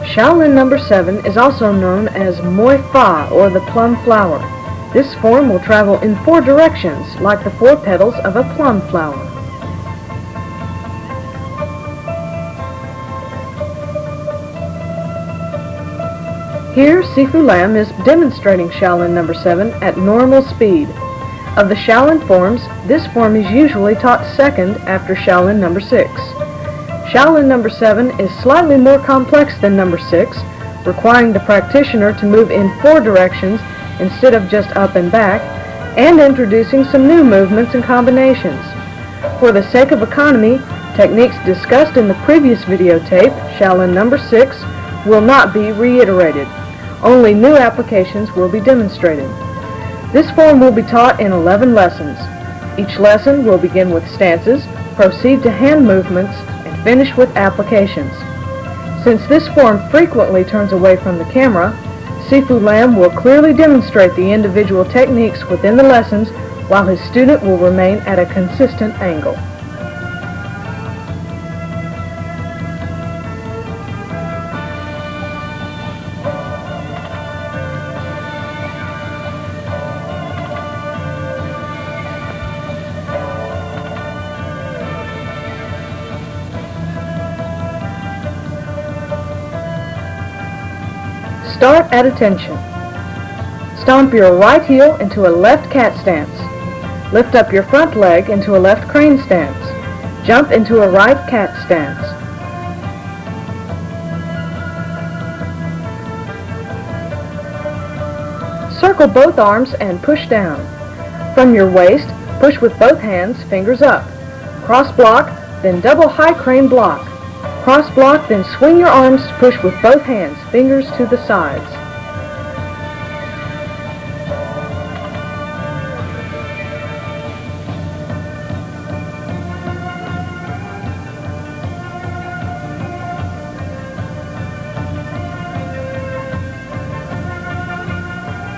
Shaolin number 7 is also known as Moi Fa, or the plum flower. This form will travel in 4 directions, like the 4 petals of a plum flower. Here, Sifu Lam is demonstrating Shaolin number 7 at normal speed. Of the Shaolin forms, this form is usually taught second after Shaolin number 6. Shaolin number 7 is slightly more complex than number 6, requiring the practitioner to move in 4 directions instead of just up and back, and introducing some new movements and combinations. For the sake of economy, techniques discussed in the previous videotape, Shaolin number 6, will not be reiterated. Only new applications will be demonstrated. This form will be taught in 11 lessons. Each lesson will begin with stances, proceed to hand movements, and finish with applications. Since this form frequently turns away from the camera, Sifu Lam will clearly demonstrate the individual techniques within the lessons while his student will remain at a consistent angle. Start at attention. Stomp your right heel into a left cat stance. Lift up your front leg into a left crane stance. Jump into a right cat stance. Circle both arms and push down. From your waist, push with both hands, fingers up. Cross block, then double high crane block. Cross block, then swing your arms to push with both hands, fingers to the sides.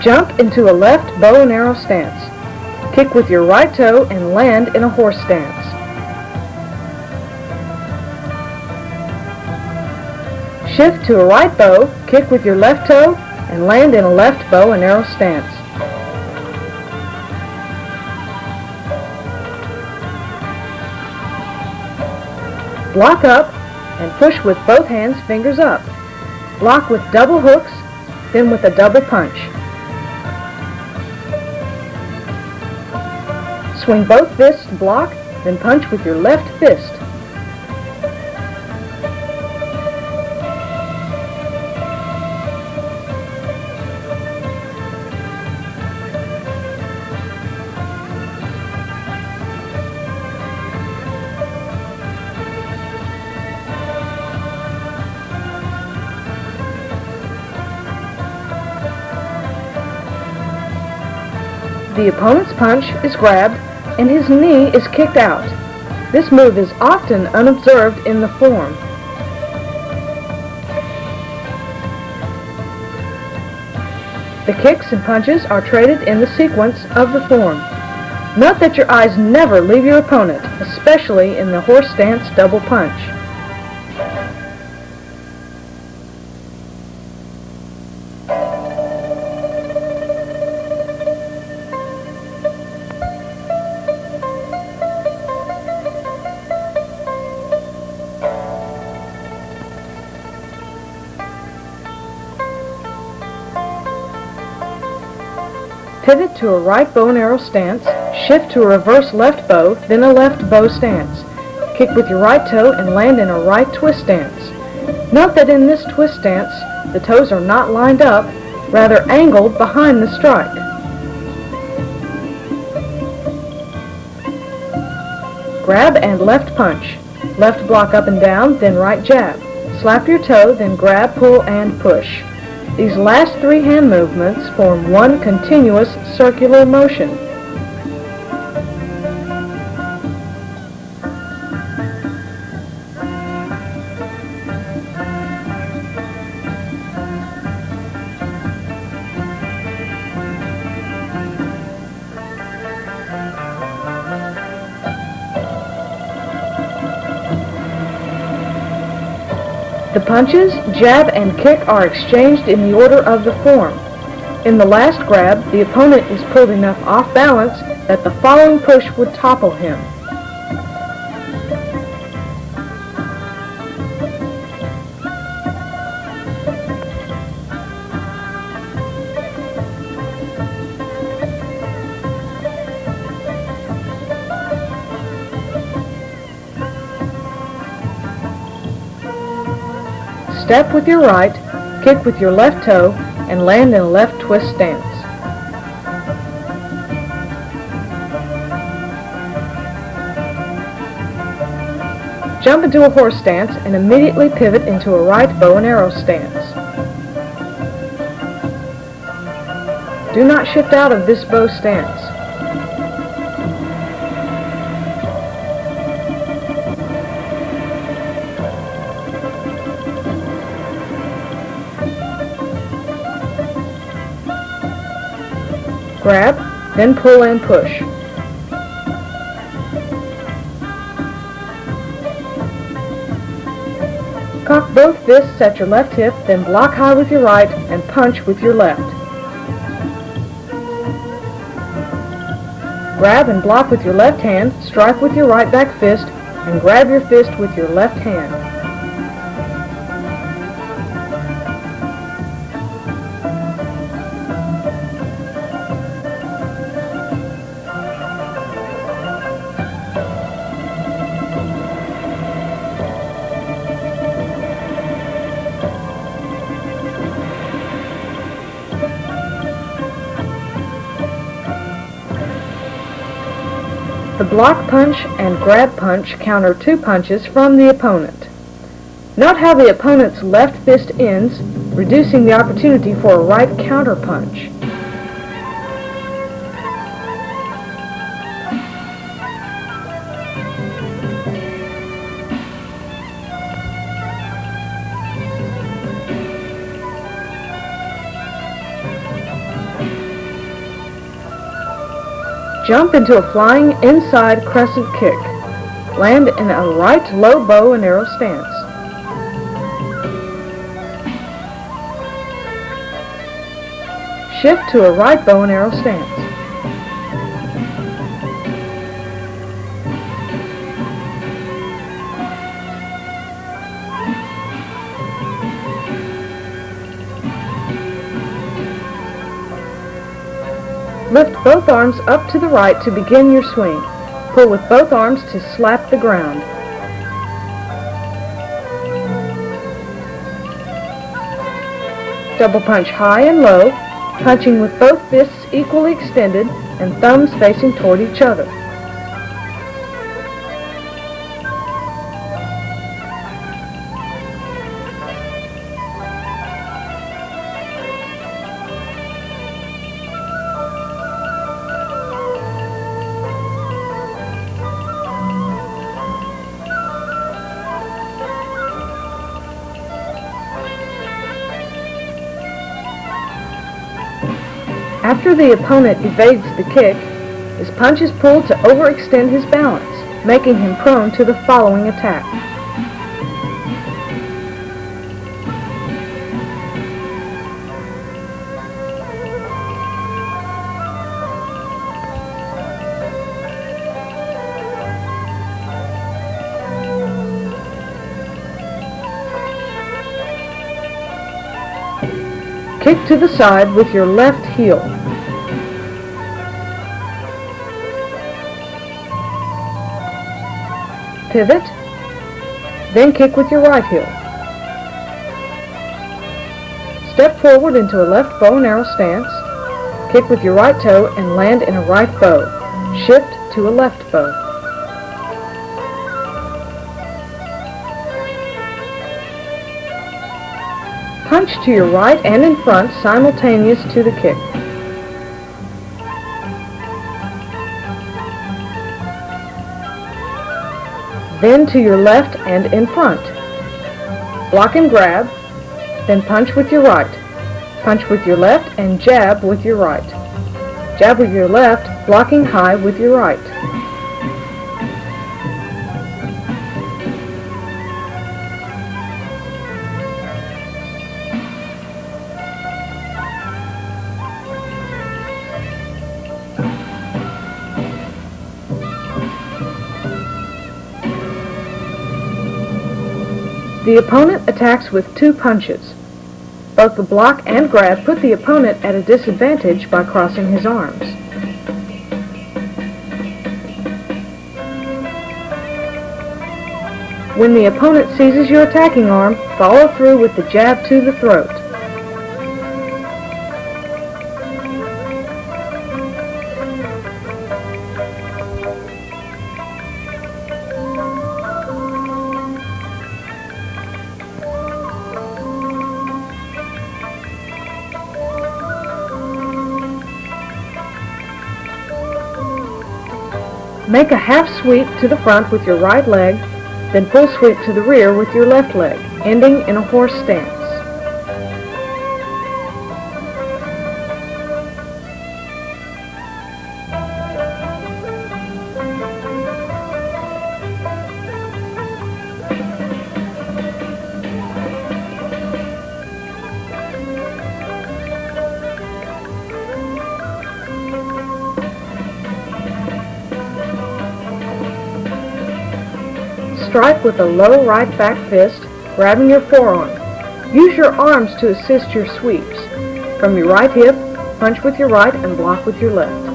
Jump into a left bow and arrow stance. Kick with your right toe and land in a horse stance. Shift to a right bow, kick with your left toe, and land in a left bow and arrow stance. Block up and push with both hands, fingers up. Block with double hooks, then with a double punch. Swing both fists to block, then punch with your left fist. The opponent's punch is grabbed and his knee is kicked out. This move is often unobserved in the form. The kicks and punches are traded in the sequence of the form. Note that your eyes never leave your opponent, especially in the horse stance double punch. Pivot to a right bow and arrow stance, shift to a reverse left bow, then a left bow stance. Kick with your right toe and land in a right twist stance. Note that in this twist stance, the toes are not lined up, rather angled behind the strike. Grab and left punch. Left block up and down, then right jab. Slap your toe, then grab, pull, and push. These last 3 hand movements form one continuous circular motion. The punches, jab, and kick are exchanged in the order of the form. In the last grab, the opponent is pulled enough off balance that the following push would topple him. Step with your right, kick with your left toe, and land in a left twist stance. Jump into a horse stance and immediately pivot into a right bow and arrow stance. Do not shift out of this bow stance. Grab, then pull and push. Cock both fists at your left hip, then block high with your right and punch with your left. Grab and block with your left hand, strike with your right back fist, and grab your fist with your left hand. The block punch and grab punch counter two punches from the opponent. Note how the opponent's left fist ends, reducing the opportunity for a right counter punch. Jump into a flying inside crescent kick. Land in a right low bow and arrow stance. Shift to a right bow and arrow stance. Lift both arms up to the right to begin your swing. Pull with both arms to slap the ground. Double punch high and low, punching with both fists equally extended and thumbs facing toward each other. After the opponent evades the kick, his punch is pulled to overextend his balance, making him prone to the following attack. Kick to the side with your left heel. Pivot, then kick with your right heel. Step forward into a left bow and arrow stance. Kick with your right toe and land in a right bow. Shift to a left bow. Punch to your right and in front simultaneous to the kick. Then to your left and in front. Block and grab, then punch with your right. Punch with your left and jab with your right. Jab with your left, blocking high with your right. The opponent attacks with 2 punches. Both the block and grab put the opponent at a disadvantage by crossing his arms. When the opponent seizes your attacking arm, follow through with the jab to the throat. Make a half sweep to the front with your right leg, then full sweep to the rear with your left leg, ending in a horse stance. Strike with a low right back fist, grabbing your forearm. Use your arms to assist your sweeps. From your right hip, punch with your right and block with your left.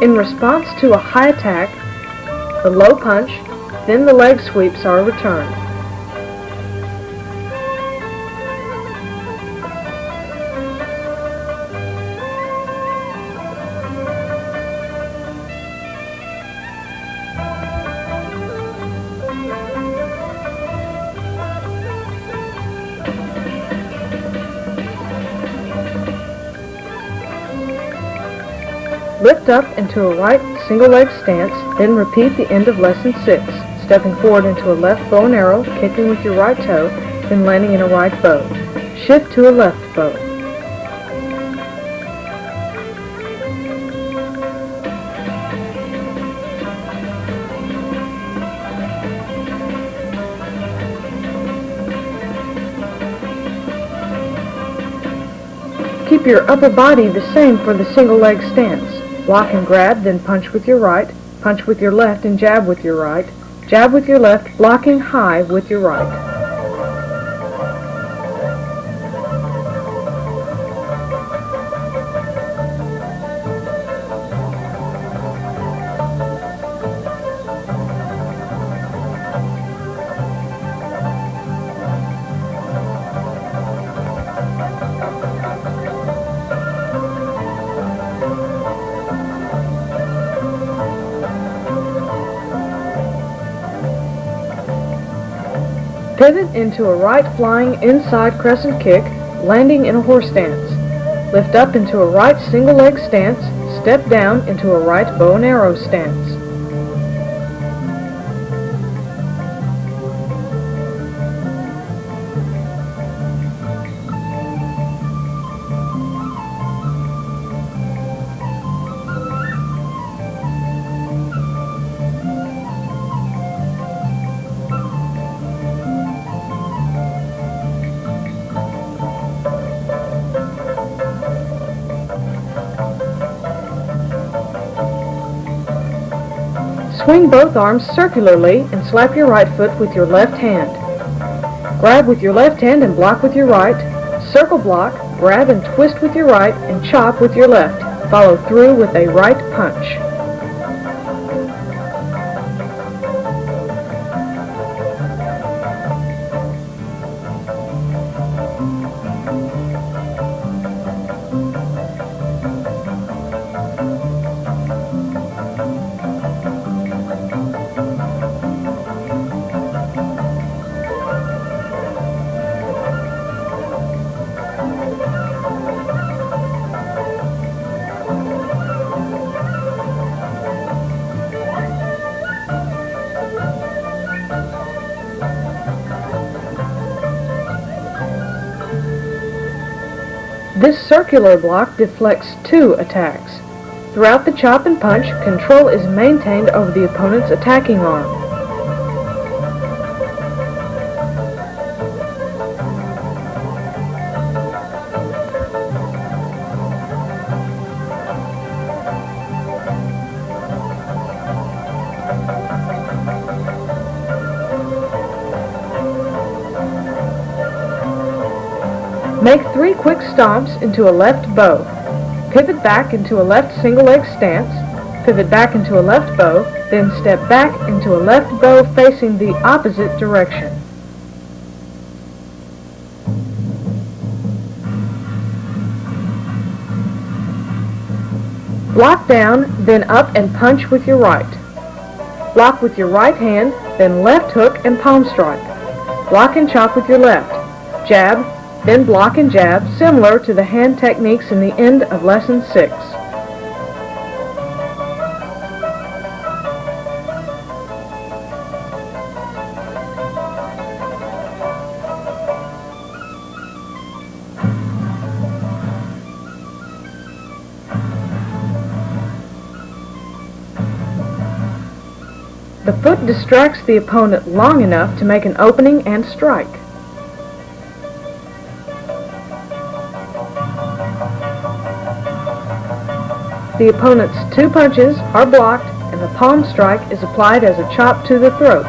In response to a high attack, the low punch, then the leg sweeps are returned. Lift up into a right single leg stance, then repeat the end of lesson 6, stepping forward into a left bow and arrow, kicking with your right toe, then landing in a right bow. Shift to a left bow. Keep your upper body the same for the single leg stance. Block and grab, then punch with your right, punch with your left and jab with your right, jab with your left, blocking high with your right. Pivot into a right flying inside crescent kick, landing in a horse stance. Lift up into a right single leg stance, step down into a right bow and arrow stance. Swing both arms circularly and slap your right foot with your left hand. Grab with your left hand and block with your right. Circle block, grab and twist with your right and chop with your left. Follow through with a right punch. This circular block deflects 2 attacks. Throughout the chop and punch, control is maintained over the opponent's attacking arm. Make 3 quick stomps into a left bow. Pivot back into a left single leg stance. Pivot back into a left bow, then step back into a left bow facing the opposite direction. Block down, then up and punch with your right. Block with your right hand, then left hook and palm strike. Block and chop with your left. Jab, then block and jab, similar to the hand techniques in the end of Lesson 6. The foot distracts the opponent long enough to make an opening and strike. The opponent's 2 punches are blocked and the palm strike is applied as a chop to the throat.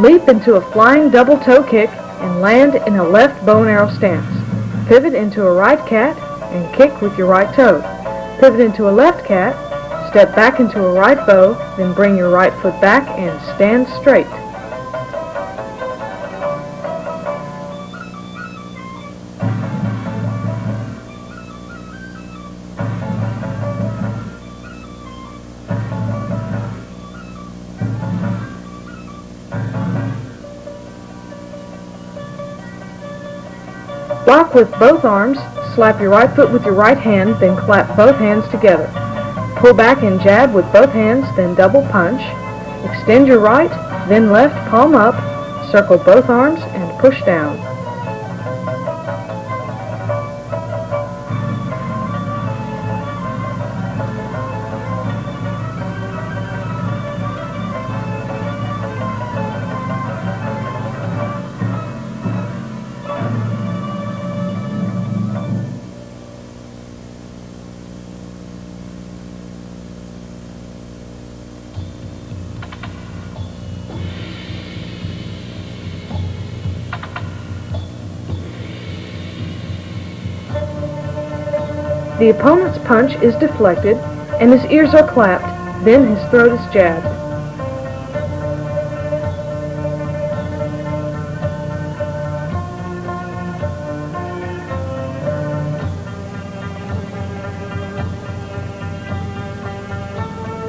Leap into a flying double toe kick and land in a left bow and arrow stance. Pivot into a right cat and kick with your right toe. Pivot into a left cat, step back into a right bow, then bring your right foot back and stand straight. Block with both arms, slap your right foot with your right hand, then clap both hands together. Pull back and jab with both hands, then double punch. Extend your right, then left palm up, circle both arms, and push down. The opponent's punch is deflected and his ears are clapped, then his throat is jabbed.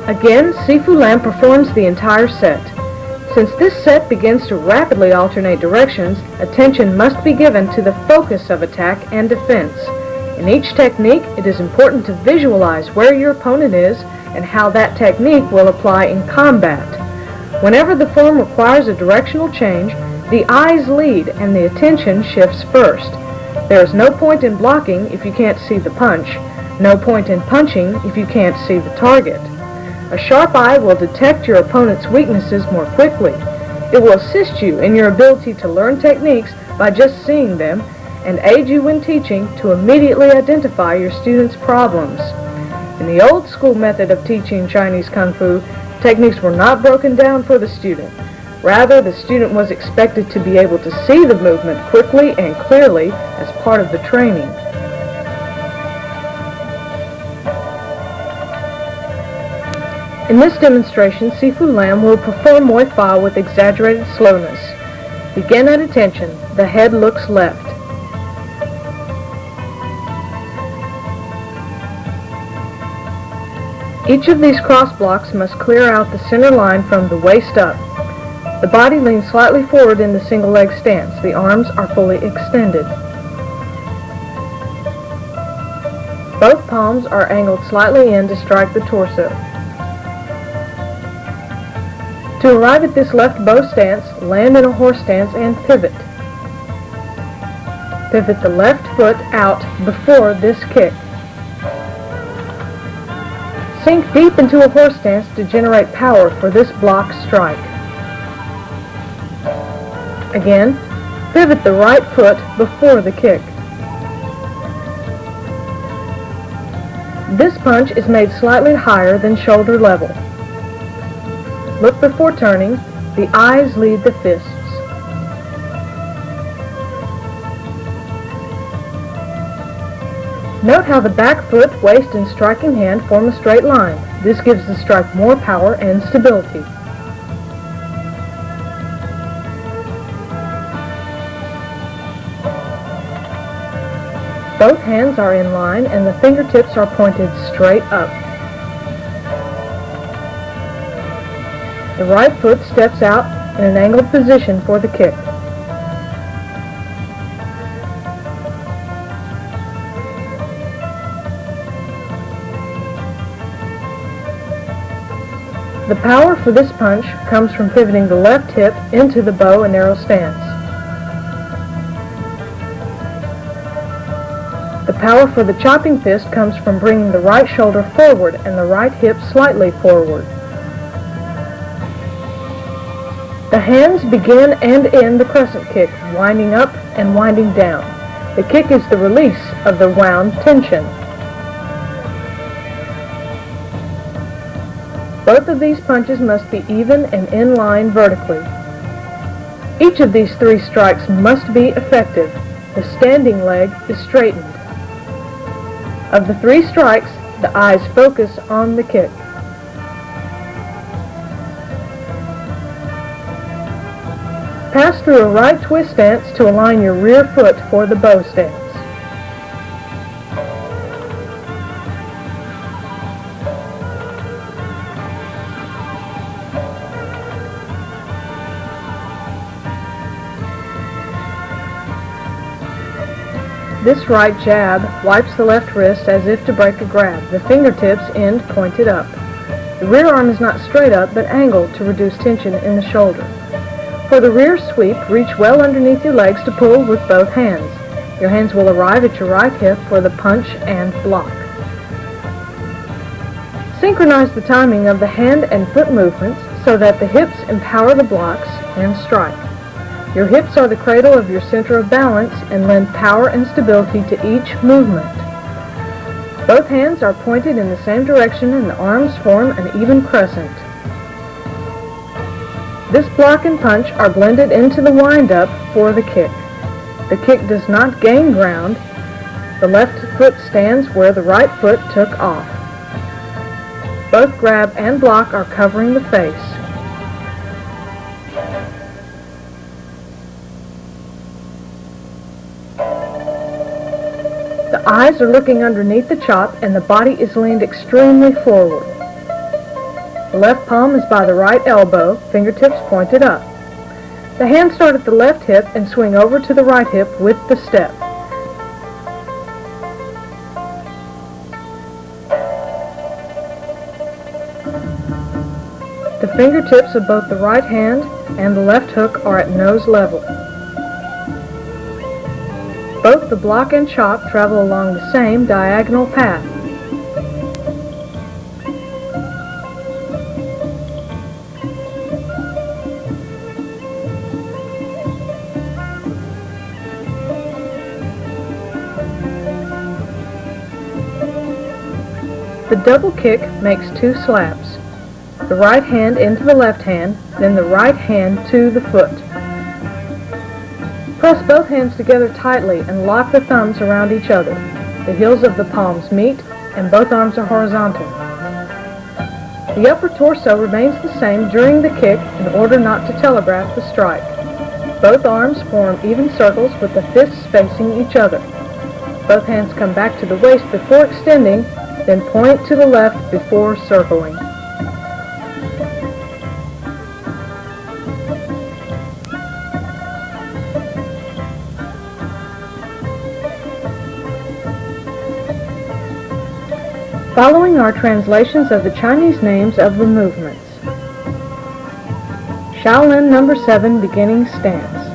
Again, Sifu Lam performs the entire set. Since this set begins to rapidly alternate directions, attention must be given to the focus of attack and defense. In each technique, it is important to visualize where your opponent is and how that technique will apply in combat. Whenever the form requires a directional change, the eyes lead and the attention shifts first. There is no point in blocking if you can't see the punch, no point in punching if you can't see the target. A sharp eye will detect your opponent's weaknesses more quickly. It will assist you in your ability to learn techniques by just seeing them and aid you when teaching to immediately identify your students' problems. In the old school method of teaching Chinese Kung Fu, techniques were not broken down for the student. Rather, the student was expected to be able to see the movement quickly and clearly as part of the training. In this demonstration, Sifu Lam will perform Muay Fa with exaggerated slowness. Begin at attention. The head looks left. Each of these cross blocks must clear out the center line from the waist up. The body leans slightly forward in the single leg stance. The arms are fully extended. Both palms are angled slightly in to strike the torso. To arrive at this left bow stance, land in a horse stance and pivot. Pivot the left foot out before this kick. Sink deep into a horse stance to generate power for this block strike. Again, pivot the right foot before the kick. This punch is made slightly higher than shoulder level. Look before turning. The eyes lead the fists. Note how the back foot, waist, and striking hand form a straight line. This gives the strike more power and stability. Both hands are in line and the fingertips are pointed straight up. The right foot steps out in an angled position for the kick. The power for this punch comes from pivoting the left hip into the bow and arrow stance. The power for the chopping fist comes from bringing the right shoulder forward and the right hip slightly forward. The hands begin and end the crescent kick, winding up and winding down. The kick is the release of the wound tension. Both of these punches must be even and in line vertically. Each of these three strikes must be effective. The standing leg is straightened. Of the three strikes, the eyes focus on the kick. Pass through a right twist stance to align your rear foot for the bow stance. This right jab wipes the left wrist as if to break a grab. The fingertips end pointed up. The rear arm is not straight up but angled to reduce tension in the shoulder. For the rear sweep, reach well underneath your legs to pull with both hands. Your hands will arrive at your right hip for the punch and block. Synchronize the timing of the hand and foot movements so that the hips empower the blocks and strike. Your hips are the cradle of your center of balance and lend power and stability to each movement. Both hands are pointed in the same direction and the arms form an even crescent. This block and punch are blended into the wind-up for the kick. The kick does not gain ground. The left foot stands where the right foot took off. Both grab and block are covering the face. The eyes are looking underneath the chop and the body is leaned extremely forward. The left palm is by the right elbow, fingertips pointed up. The hands start at the left hip and swing over to the right hip with the step. The fingertips of both the right hand and the left hook are at nose level. Both the block and chop travel along the same diagonal path. The double kick makes two slaps. The right hand into the left hand, then the right hand to the foot. Press both hands together tightly and lock the thumbs around each other. The heels of the palms meet and both arms are horizontal. The upper torso remains the same during the kick in order not to telegraph the strike. Both arms form even circles with the fists facing each other. Both hands come back to the waist before extending, then point to the left before circling. following are translations of the Chinese names of the movements. Shaolin number 7 beginning stance.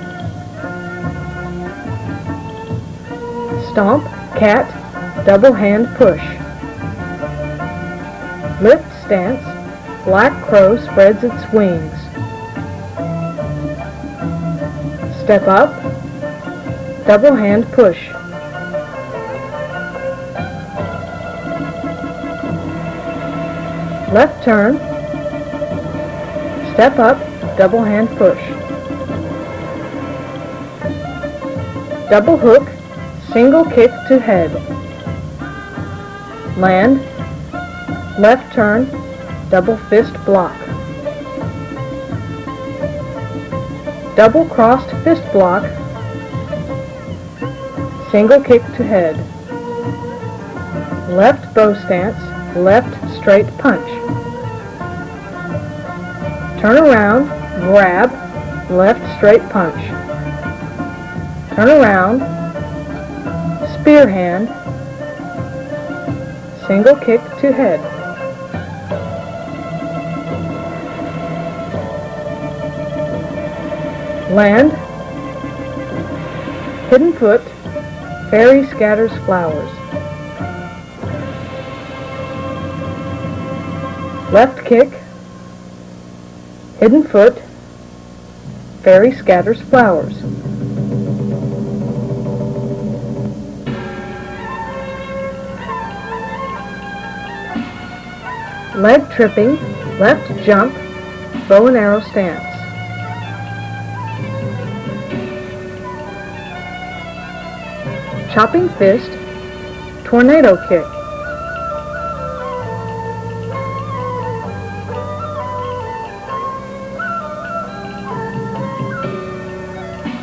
Stomp, cat, double hand push. Lift stance, black crow spreads its wings. Step up, double hand push. Left turn, step up, double hand push. Double hook, single kick to head. Land, left turn, double fist block. Double crossed fist block, single kick to head. Left bow stance, left straight punch. Turn around, grab, left straight punch. Turn around, spear hand, single kick to head. Land, hidden foot, fairy scatters flowers. Left kick, hidden foot, fairy scatters flowers. Leg tripping, left jump, bow and arrow stance. Chopping fist, tornado kick.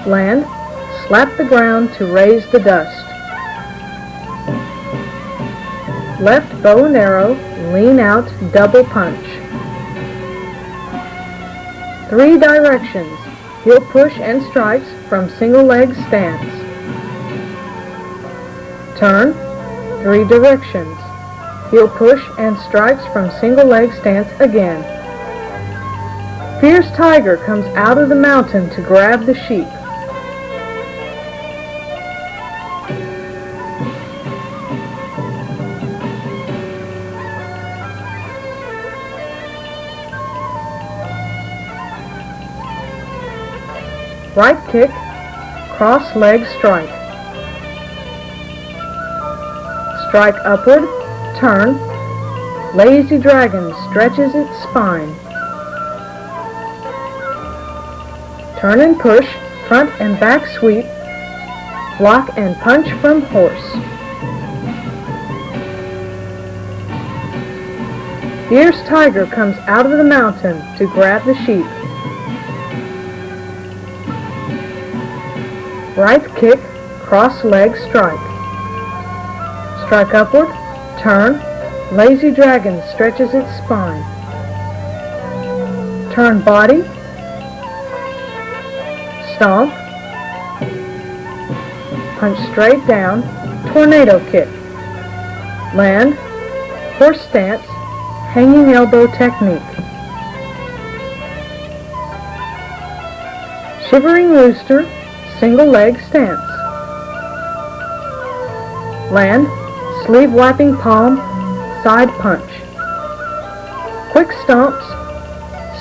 Land, slap the ground to raise the dust. Left bow and arrow, lean out, double punch. 3 directions, heel push and strikes from single leg stance. Turn, 3 directions, heel push and strikes from single leg stance again. Fierce tiger comes out of the mountain to grab the sheep. Right kick, cross leg strike. Strike upward, turn, lazy dragon stretches its spine. Turn and push, front and back sweep, block and punch from horse. Fierce tiger comes out of the mountain to grab the sheep. Right kick, cross leg strike. Strike upward, turn, lazy dragon stretches its spine. Turn body, stomp, punch straight down, tornado kick. Land, horse stance, hanging elbow technique. Shivering rooster, single leg stance. Land, sleeve wiping palm, side punch. Quick stomps,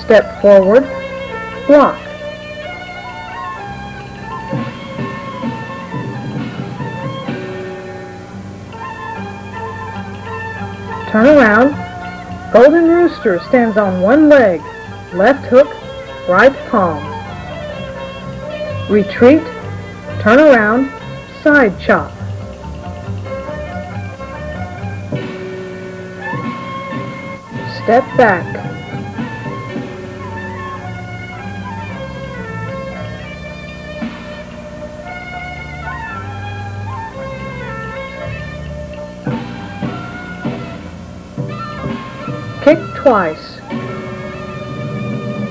step forward, block. Turn around, golden rooster stands on one leg, left hook, right palm. Retreat, turn around, side chop. Step back. Kick twice.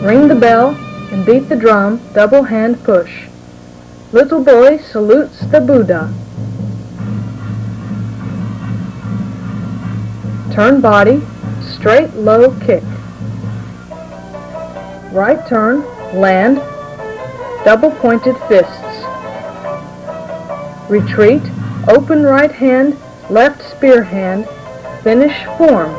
Ring the bell and beat the drum, double hand push. Little boy salutes the Buddha. turn body, straight low kick. Right turn, land, double pointed fists. Retreat, open right hand, left spear hand, finish form.